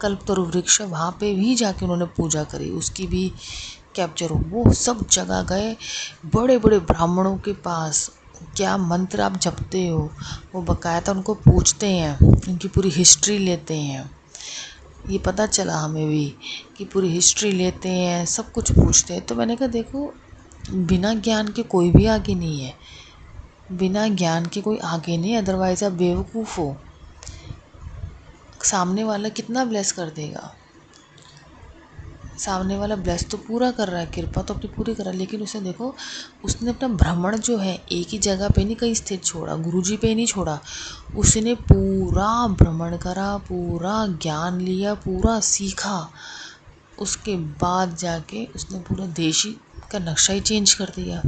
कल्पतरु वृक्ष, वहाँ पे भी जाके उन्होंने पूजा करी, उसकी भी कैप्चर हो। वो सब जगह गए, बड़े बड़े ब्राह्मणों के पास क्या मंत्र आप जपते हो, वो बकायदा उनको पूछते हैं, उनकी पूरी हिस्ट्री लेते हैं। ये पता चला हमें भी कि पूरी हिस्ट्री लेते हैं, सब कुछ पूछते हैं। तो मैंने कहा देखो, बिना ज्ञान के कोई भी आगे नहीं है, बिना ज्ञान के कोई आगे नहीं, अदरवाइज आप बेवकूफ़ हो। सामने वाला कितना ब्लेस कर देगा, सामने वाला ब्लेस तो पूरा कर रहा है, कृपा तो अपनी पूरी कर रहा है, लेकिन उसे देखो, उसने अपना भ्रमण जो है एक ही जगह पे नहीं कहीं स्थित छोड़ा, गुरुजी पे नहीं छोड़ा, उसने पूरा भ्रमण करा, पूरा ज्ञान लिया, पूरा सीखा। उसके बाद जाके उसने पूरा देश ही का नक्शा ही चेंज कर दिया।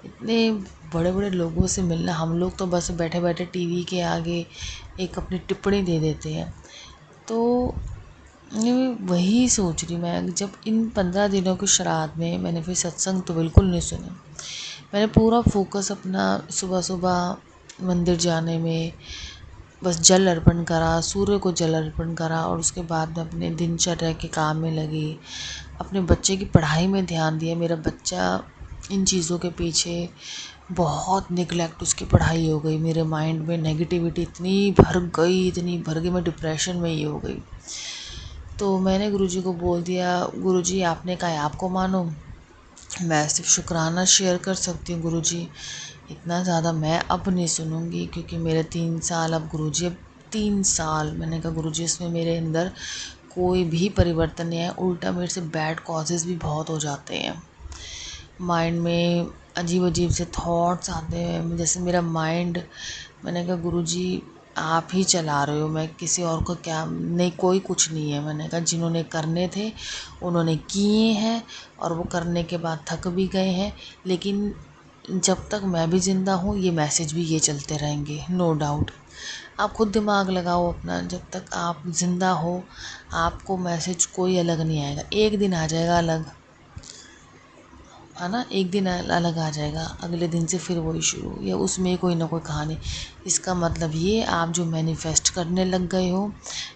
इतने बड़े बड़े लोगों से मिलना, हम लोग तो बस बैठे बैठे टीवी के आगे एक अपनी टिप्पणी दे देते हैं। तो वही सोच रही मैं, जब इन 15 दिनों के श्राद्ध में मैंने फिर सत्संग तो बिल्कुल नहीं सुने, मैंने पूरा फोकस अपना सुबह सुबह मंदिर जाने में बस जल अर्पण करा, सूर्य को जल अर्पण करा, और उसके बाद में अपने दिनचर्या के काम में लगी, अपने बच्चे की पढ़ाई में ध्यान दिया। मेरा बच्चा इन चीज़ों के पीछे बहुत निगलेक्ट, उसकी पढ़ाई हो गई, मेरे माइंड में नेगेटिविटी इतनी भर गई, मैं डिप्रेशन में ही हो गई। तो मैंने गुरुजी को बोल दिया, गुरुजी आपने कहा आपको मानो, मैं सिर्फ शुक्राना शेयर कर सकती हूँ गुरुजी, इतना ज़्यादा मैं अब नहीं सुनूंगी, क्योंकि मेरे 3 साल, अब गुरुजी अब 3 साल, मैंने कहा गुरुजी इसमें मेरे अंदर कोई भी परिवर्तन नहीं है, उल्टा मेरे से बैड कॉजेज़ भी बहुत हो जाते हैं। माइंड में अजीब अजीब से थॉट्स आते हैं, जैसे मेरा माइंड, मैंने कहा गुरुजी आप ही चला रहे हो, मैं किसी और को क्या, नहीं कोई कुछ नहीं है। मैंने कहा जिन्होंने करने थे उन्होंने किए हैं, और वो करने के बाद थक भी गए हैं, लेकिन जब तक मैं भी ज़िंदा हूँ ये मैसेज भी ये चलते रहेंगे, नो डाउट। आप खुद दिमाग लगाओ अपना, जब तक आप ज़िंदा हो आपको मैसेज कोई अलग नहीं आएगा, एक दिन आ जाएगा अलग, है ना, एक दिन अलग आ जाएगा, अगले दिन से फिर वही शुरू, या उसमें कोई ना कोई कहानी। इसका मतलब ये आप जो मैनिफेस्ट करने लग गए हो,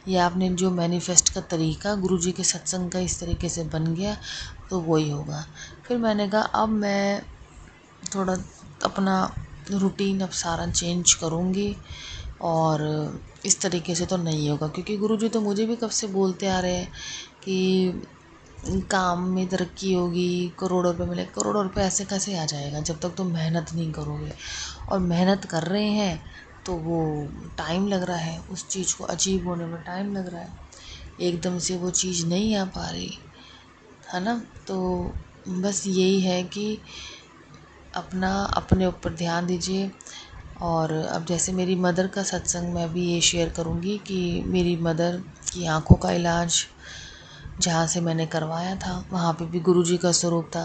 या आपने जो मैनिफेस्ट का तरीका गुरुजी के सत्संग का इस तरीके से बन गया, तो वही होगा। फिर मैंने कहा अब मैं थोड़ा अपना रूटीन अब सारा चेंज करूँगी, और इस तरीके से तो नहीं होगा, क्योंकि गुरुजी तो मुझे भी कब से बोलते आ रहे हैं कि काम में तरक्की होगी, करोड़ों रुपए मिले। करोड़ों रुपए ऐसे कैसे आ जाएगा जब तक तुम मेहनत नहीं करोगे, और मेहनत कर रहे हैं तो वो टाइम लग रहा है, उस चीज़ को अचीव होने में टाइम लग रहा है, एकदम से वो चीज़ नहीं आ पा रही, है ना। तो बस यही है कि अपना अपने ऊपर ध्यान दीजिए। और अब जैसे मेरी मदर का सत्संग मैं भी ये शेयर करूँगी कि मेरी मदर की आँखों का इलाज जहाँ से मैंने करवाया था वहाँ पे भी गुरुजी का स्वरूप था।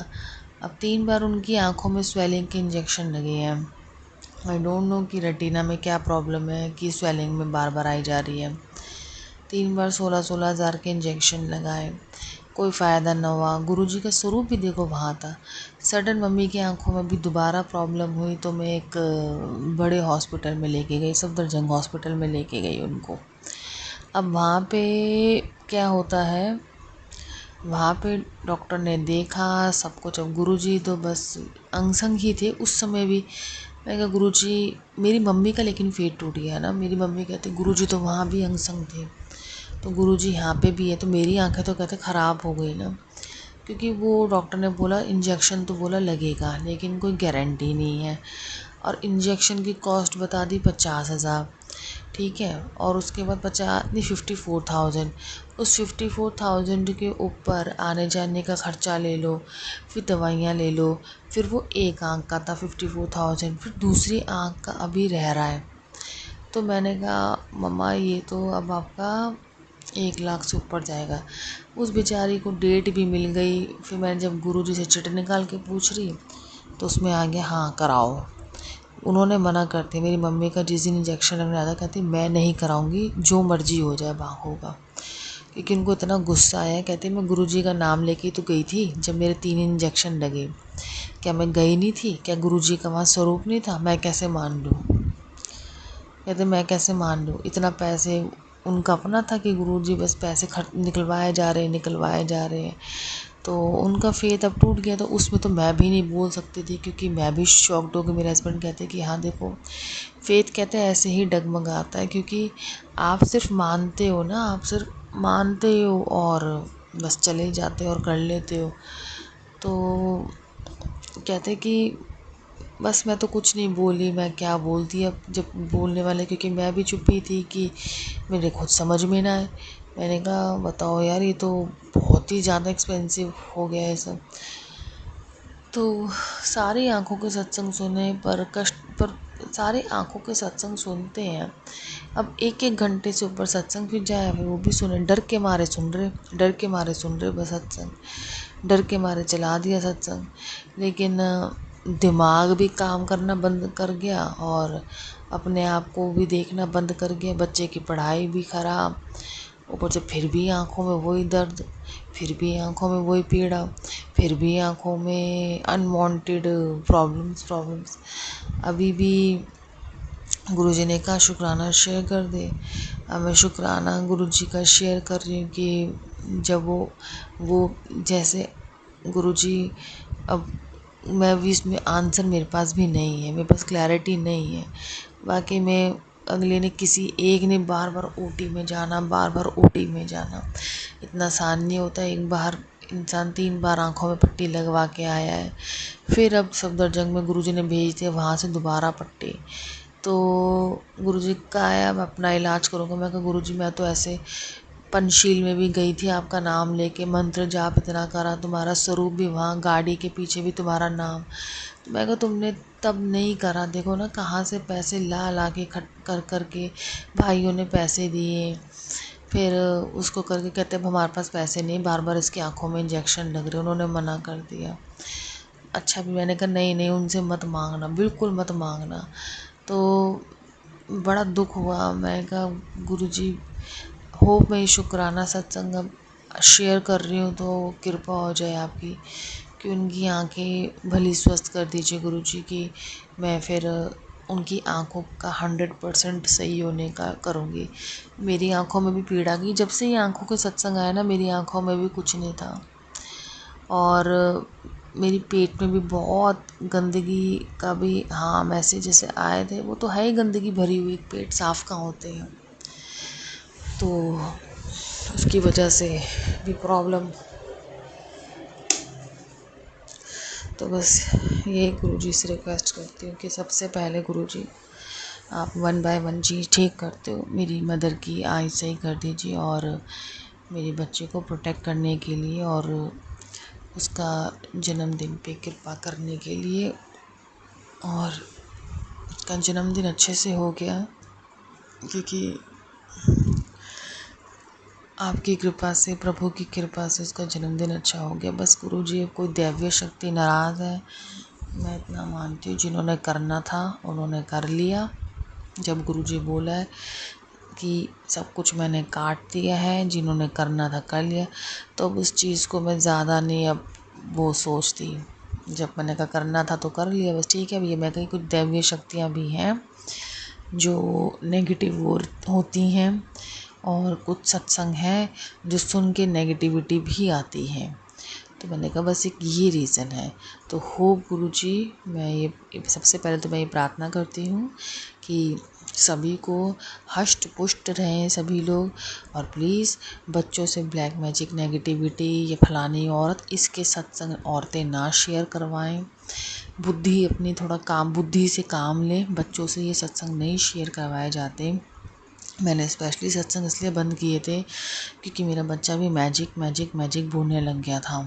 अब 3 बार उनकी आँखों में स्वेलिंग के इंजेक्शन लगे हैं। आई डोंट नो कि रेटिना में क्या प्रॉब्लम है कि स्वेलिंग में बार बार आई जा रही है। 3 बार 16-16 हज़ार के इंजेक्शन लगाए, कोई फ़ायदा न हुआ। गुरुजी का स्वरूप भी देखो वहाँ था। सडन मम्मी की आंखों में भी दोबारा प्रॉब्लम हुई तो मैं एक बड़े हॉस्पिटल में लेके गई, सफदरजंग हॉस्पिटल में लेके गई उनको। अब वहाँ पे क्या होता है, वहाँ पे डॉक्टर ने देखा सब कुछ। अब गुरुजी तो बस अंग संग ही थे उस समय भी। मैं कहा गुरुजी, मेरी मम्मी का लेकिन फेट टूट गया ना। मेरी मम्मी कहती गुरुजी तो वहाँ भी अंग संग थे, तो गुरुजी यहाँ पे भी है, तो मेरी आंखें तो कहते ख़राब हो गई ना। क्योंकि वो डॉक्टर ने बोला इंजेक्शन तो बोला लगेगा लेकिन कोई गारंटी नहीं है। और इंजेक्शन की कॉस्ट बता दी 50,000, ठीक है। और उसके बाद 54,000, उस 54,000 के ऊपर आने जाने का ख़र्चा ले लो, फिर दवाइयाँ ले लो, फिर वो एक आँख का था 54,000, फिर दूसरी आँख का अभी रह रहा है। तो मैंने कहा मम्मा ये तो अब आपका 1 लाख से ऊपर जाएगा। उस बेचारी को डेट भी मिल गई। फिर मैंने जब गुरुजी से चिट निकाल के पूछ रही तो उसमें आ गया हाँ कराओ। उन्होंने मना कर दिया। मेरी मम्मी का जिस दिन इंजेक्शन लगने आता कहती मैं नहीं कराऊंगी, जो मर्जी हो जाए बाहों का। क्योंकि उनको इतना गुस्सा आया, कहती मैं गुरुजी का नाम लेके तो गई थी जब मेरे 3 इंजेक्शन लगे, क्या मैं गई नहीं थी? क्या गुरुजी का वहाँ स्वरूप नहीं था? मैं कैसे मान लूँ? कहते मैं कैसे मान लूँ? इतना पैसे उनका अपना था कि गुरुजी बस पैसे खर्च निकलवाए जा रहे हैं। तो उनका फेथ अब टूट गया। तो उसमें तो मैं भी नहीं बोल सकती थी क्योंकि मैं भी शॉक्ड हो गई। मेरे हस्बैंड कहते कि हाँ देखो, फेथ कहते हैं ऐसे ही डगमगाता है, क्योंकि आप सिर्फ मानते हो ना, आप सिर्फ मानते हो और बस चले जाते हो और कर लेते हो। तो कहते कि बस मैं तो कुछ नहीं बोली, मैं क्या बोलती अब जब बोलने वाले, क्योंकि मैं भी चुप ही थी कि मेरे खुद समझ में ना आए। मैंने कहा बताओ यार, ये तो बहुत ही ज़्यादा एक्सपेंसिव हो गया है सब। तो सारी आँखों के सत्संग सुने पर सारे आँखों के सत्संग सुनते हैं। अब 1-1 घंटे से ऊपर सत्संग फिर जाए हुए वो भी सुने, डर के मारे सुन रहे बस सत्संग, डर के मारे चला दिया सत्संग। लेकिन दिमाग भी काम करना बंद कर गया और अपने आप को भी देखना बंद कर गया। बच्चे की पढ़ाई भी ख़राब, ऊपर से फिर भी आँखों में वही दर्द, फिर भी आँखों में वही पीड़ा, फिर भी आँखों में अनवांटेड प्रॉब्लम्स। अभी भी गुरुजी ने कहा शुक्राना शेयर कर दे। अब मैं शुक्राना गुरुजी का शेयर कर रही हूँ कि जब वो जैसे गुरुजी, अब मैं भी इसमें आंसर मेरे पास भी नहीं है, मेरे पास क्लैरिटी नहीं है। बाकी मैं अगले ने किसी एक ने बार बार ओटी में जाना इतना आसान नहीं होता। एक बार इंसान 3 बार आँखों में पट्टी लगवा के आया है, फिर अब सफदरजंग में गुरुजी ने भेज दिया वहाँ से दोबारा पट्टी। तो गुरुजी का आया मैं अपना इलाज करूँगा। मैं कहा गुरुजी मैं तो ऐसे पंचशील में भी गई थी, आपका नाम लेके मंत्र जाप इतना करा, तुम्हारा स्वरूप भी वहाँ, गाड़ी के पीछे भी तुम्हारा नाम। तो मैं कहा तुमने तब नहीं करा, देखो ना कहाँ से पैसे ला के खट कर के भाइयों ने पैसे दिए। फिर उसको करके कहते अब हमारे पास पैसे नहीं, बार बार इसकी आंखों में इंजेक्शन लग रहे, उन्होंने मना कर दिया। अच्छा भी मैंने कहा नहीं उनसे मत मांगना, बिल्कुल मत मांगना। तो बड़ा दुख हुआ। मैं कहा गुरुजी होप मैं ये शुक्राना सत्संग अब शेयर कर रही हूँ तो कृपा हो जाए आपकी कि उनकी आंखें भली स्वस्थ कर दीजिए गुरुजी की। मैं फिर उनकी आंखों का 100% सही होने का करूँगी। मेरी आंखों में भी पीड़ा की, जब से ये आंखों के सत्संग आया ना मेरी आंखों में भी कुछ नहीं था। और मेरी पेट में भी बहुत गंदगी का भी हाँ मैसेज जैसे आए थे, वो तो है ही गंदगी भरी हुई, पेट साफ़ कहाँ होते हैं। तो उसकी वजह से भी प्रॉब्लम। तो बस ये गुरुजी से रिक्वेस्ट करती हूँ कि सबसे पहले गुरुजी आप 1 बाय 1 चीज़ ठीक करते हो, मेरी मदर की आई सही कर दीजिए और मेरे बच्चे को प्रोटेक्ट करने के लिए और उसका जन्मदिन पे कृपा करने के लिए। और उसका जन्मदिन अच्छे से हो गया क्योंकि आपकी कृपा से, प्रभु की कृपा से उसका जन्मदिन अच्छा हो गया। बस गुरुजी कोई दैवीय शक्ति नाराज़ है, मैं इतना मानती हूँ। जिन्होंने करना था उन्होंने कर लिया। जब गुरुजी बोला है कि सब कुछ मैंने काट दिया है, जिन्होंने करना था कर लिया। तो अब उस चीज़ को मैं ज़्यादा नहीं अब वो सोचती। जब मैंने कहा करना था तो कर लिया, बस ठीक है। अब ये मैं कहीं कुछ दैवीय शक्तियाँ भी हैं जो नेगेटिव होती हैं, और कुछ सत्संग है जो सुन के नेगेटिविटी भी आती है। तो मैंने कहा बस एक ये रीज़न है। तो होप गुरुजी, मैं ये सबसे पहले तो मैं ये प्रार्थना करती हूँ कि सभी को हष्ट पुष्ट रहें सभी लोग, और प्लीज़ बच्चों से ब्लैक मैजिक नेगेटिविटी या फलानी औरत इसके सत्संग औरतें ना शेयर करवाएं। बुद्धि अपनी थोड़ा काम बुद्धि से काम लें, बच्चों से ये सत्संग नहीं शेयर करवाए जाते। मैंने स्पेशली सत्संग इसलिए बंद किए थे क्योंकि मेरा बच्चा भी मैजिक मैजिक मैजिक बोलने लग गया था।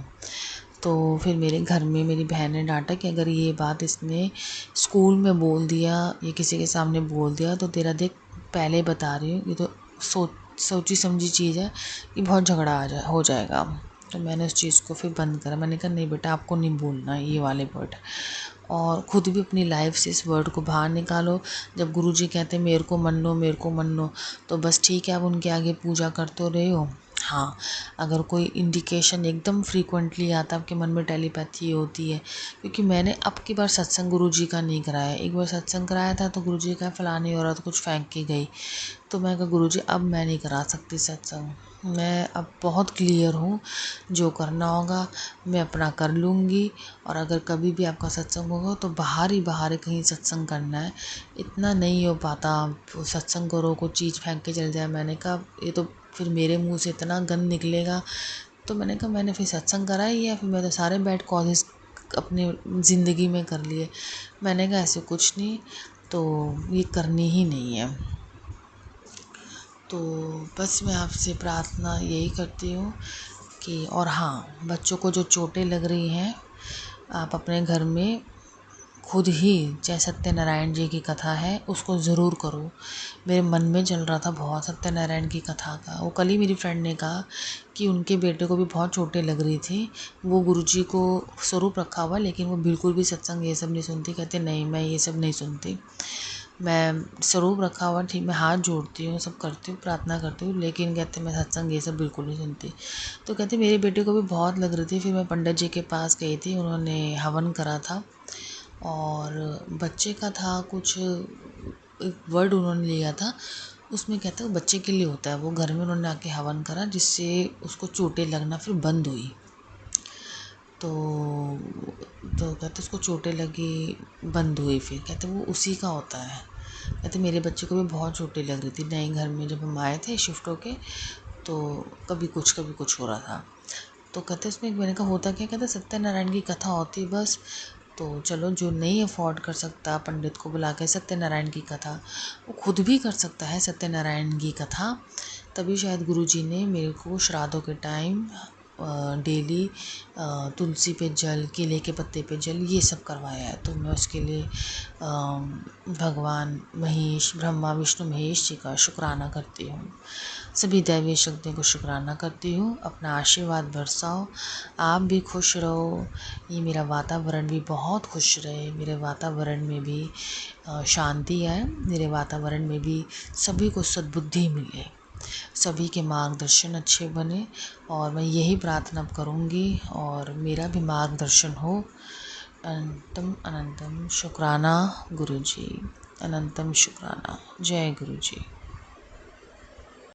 तो फिर मेरे घर में मेरी बहन ने डांटा कि अगर ये बात इसने स्कूल में बोल दिया या किसी के सामने बोल दिया तो तेरा देख, पहले बता रही हूँ, ये तो सोची समझी चीज़ है कि बहुत झगड़ा हो जाएगा। तो मैंने उस चीज़ को फिर बंद करा। मैंने कहा नहीं बेटा, आपको नहीं बोलना ये वाले वर्ड, और ख़ुद भी अपनी लाइफ से इस वर्ड को बाहर निकालो। जब गुरुजी कहते हैं मेरे को मन लो मेरे को मन लो, तो बस ठीक है, आप उनके आगे पूजा करते रहे हो। हाँ, अगर कोई इंडिकेशन एकदम फ्रीक्वेंटली आता है आपके मन में, टेलीपैथी होती है। क्योंकि मैंने अब की बार सत्संग गुरुजी का नहीं कराया। एक बार सत्संग कराया था तो गुरुजी का फलानी औरत कुछ फेंक के गई, तो मैं कहा गुरुजी अब मैं नहीं करा सकती सत्संग। मैं अब बहुत क्लियर हूँ, जो करना होगा मैं अपना कर लूँगी। और अगर कभी भी आपका सत्संग होगा तो बाहर ही कहीं सत्संग करना है। इतना नहीं हो पाता, सत्संग करो कुछ चीज़ फेंक के चल जाए। मैंने कहा ये तो फिर मेरे मुंह से इतना गंद निकलेगा। तो मैंने कहा मैंने फिर सत्संग करा ही है, फिर मैं तो सारे बैड कॉजेज़ अपनी ज़िंदगी में कर लिए। मैंने कहा ऐसे कुछ नहीं, तो ये करनी ही नहीं है। तो बस मैं आपसे प्रार्थना यही करती हूँ कि, और हाँ, बच्चों को जो चोटें लग रही हैं आप अपने घर में खुद ही, चाहे सत्यनारायण जी की कथा है उसको ज़रूर करो। मेरे मन में चल रहा था बहुत सत्यनारायण की कथा का। वो कल ही मेरी फ्रेंड ने कहा कि उनके बेटे को भी बहुत चोटें लग रही थी, वो गुरुजी को स्वरूप रखा हुआ लेकिन वो बिल्कुल भी सत्संग ये सब नहीं सुनती। कहते नहीं मैं ये सब नहीं सुनती, मैं स्वरूप रखा हुआ ठीक, मैं हाथ जोड़ती हूँ सब करती हूँ प्रार्थना करती हूँ, लेकिन कहते मैं सत्संग ये सब बिल्कुल नहीं सुनती। तो कहते मेरे बेटे को भी बहुत लग रही थी। फिर मैं पंडित जी के पास गई थी, उन्होंने हवन करा था और बच्चे का था कुछ, एक वर्ड उन्होंने लिया था उसमें, कहते वो बच्चे के लिए होता है। वो घर में उन्होंने आके हवन करा जिससे उसको चोटें लगना फिर बंद हुई। तो कहते उसको चोटें लगी बंद हुई, फिर कहते वो उसी का होता है। कहते मेरे बच्चे को भी बहुत चोटें लग रही थी नए घर में, जब हम आए थे शिफ्ट होके, तो कभी कुछ हो रहा था। तो कहते उसमें मैंने कहा होता क्या, कहते सत्यनारायण की कथा होती बस। तो चलो जो नहीं अफोर्ड कर सकता पंडित को बुला के सत्यनारायण की कथा, वो खुद भी कर सकता है सत्यनारायण की कथा। तभी शायद गुरुजी ने मेरे को श्राद्धों के टाइम डेली तुलसी पे जल, केले के पत्ते पे जल, ये सब करवाया है। तो मैं उसके लिए भगवान महेश, ब्रह्मा विष्णु महेश जी का शुक्राना करती हूँ। सभी दैवीय शक्तियों को शुक्राना करती हूँ। अपना आशीर्वाद बरसाओ, आप भी खुश रहो, ये मेरा वातावरण भी बहुत खुश रहे, मेरे वातावरण में भी शांति आए, मेरे वातावरण में भी सभी को सद्बुद्धि मिले, सभी के मार्गदर्शन अच्छे बने। और मैं यही प्रार्थना करूँगी और मेरा भी मार्गदर्शन हो। अनंतम अनंतम शुक्राना गुरुजी, अनंतम शुक्राना। जय गुरुजी।